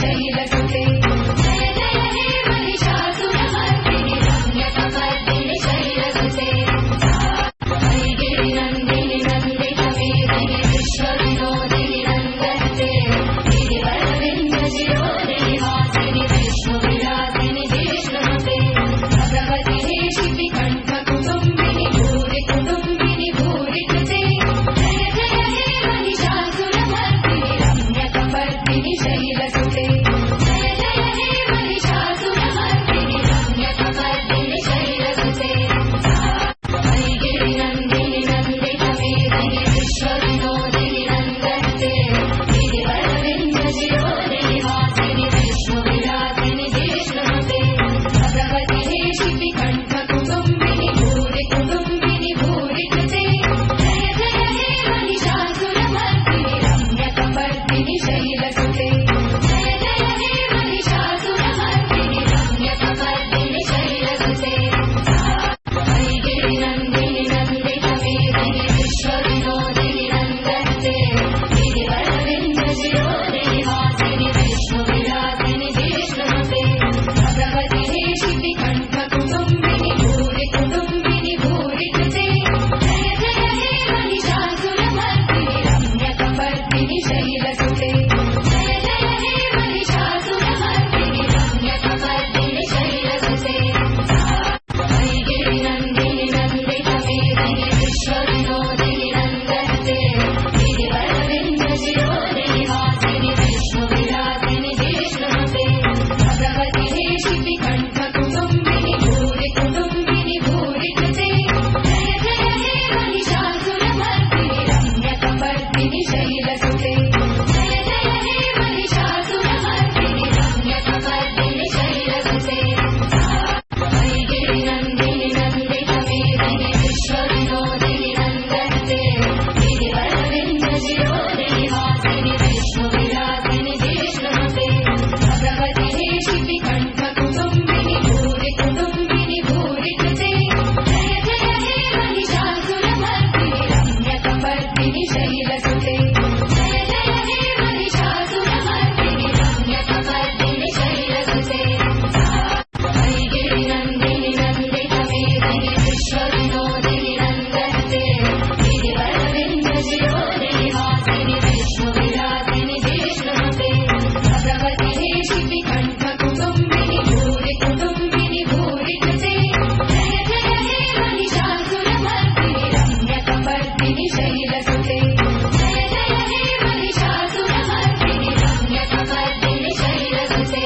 शैलसुते जय जय हे महिषासुरमर्दिनि रम्यकपर्दिनि शैलसुते गिरिनन्दिनि नन्दितमेदिनि विश्वविनोदिनि नन्दन्ते गिरिवरविन्दशिरोदिनि हासिनि विष्णुविलासिनि जिष्णुनुते भगवति हेशिति कण्ठकुटुम्बिनि भूरि कुटुम्बिनि भूरि कृते जय जय हे महिषासुरमर्दिनि रम्यकपर्दिनि शैलसुते जय जय हे महिषासुरमर्दिनि रम्यकपर्दिनि शैलसुते गिरिनन्दिनि नन्दितमेदिनि विश्वविनोदिनि नन्दन्ते गिरिवरविन्दशिरोदिनि हासिनि विष्णुविलासिनि जिष्णुनुते भगवति हेशिति कण्ठकुटुम्बिनि भूरि कुटुम्बिनि भूरि कृते जय जय हे महिषासुरमर्दिनि रम्यकपर्दिनि शैलसुते जय जय हे महिषासुरमर्दिनि रम्यकपर्दिनि शैलसुते गिरिनन्दिनि नन्दितमेदिनि विश्वविनोदिनि नन्दन्ते गिरिवरविन्दशिरोदिनि हासिनि विष्णुविलासिनि जिष्णुनुते भगवति हेशिति कण्ठकुटुम्बिनि भूरि कुटुम्बिनि भूरि कृते जय जय हे महिषासुरमर्दिनि रम्यकपर्दिनि शैलसुते जय जय हे महिषासुरमर्दिनि रम्यकपर्दिनि शैलसुते गिरिनन्दिनि नन्दितमेदिनि विश्वविनोदिनि नन्दन्ते गिरिवरविन्दशिरोदिनि हासिनि विष्णुविलासिनि जिष्णुनुते भगवति हेशिति कण्ठकुटुम्बिनि भूरि कुटुम्बिनि भूरि कृते जय जय हे महिषासुरमर्दिनि रम्यकपर्दिनि शैलसुते जय जय हे महिषासुरमर्दिनि रम्यकपर्दिनि शैलसुते गिरिनन्दिनि नन्दितमेदिनि विश्वविनोदिनि नन्दन्ते गिरिवरविन्दशिरोदिनि हासिनि विष्णुविलासिनि जिष्णुनुते भगवति हेशिति कण्ठकुटुम्बिनि भूरि कुटुम्बिनि भूरि कृते जय जय हे महिषासुरमर्दिनि रम्यकपर्दिनि शैलसुते जय जय हे महिषासुरमर्दिनि रम्यकपर्दिनि शैलसुते गिरिनन्दिनि नन्दितमेदिनि विश्वविनोदिनि नन्दन्ते गिरिवरविन्दशिरोदिनि हासिनि विष्णुविलासिनि जिष्णुनुते भगवति हेशिति कण्ठकुटुम्बिनि भूरि कुटुम्बिनि भूरि कृते जय जय हे महिषासुरमर्दिनि रम्यकपर्दिनि शैलसुते जय जय हे महिषासुरमर्दिनि रम्यकपर्दिनि शैलसुते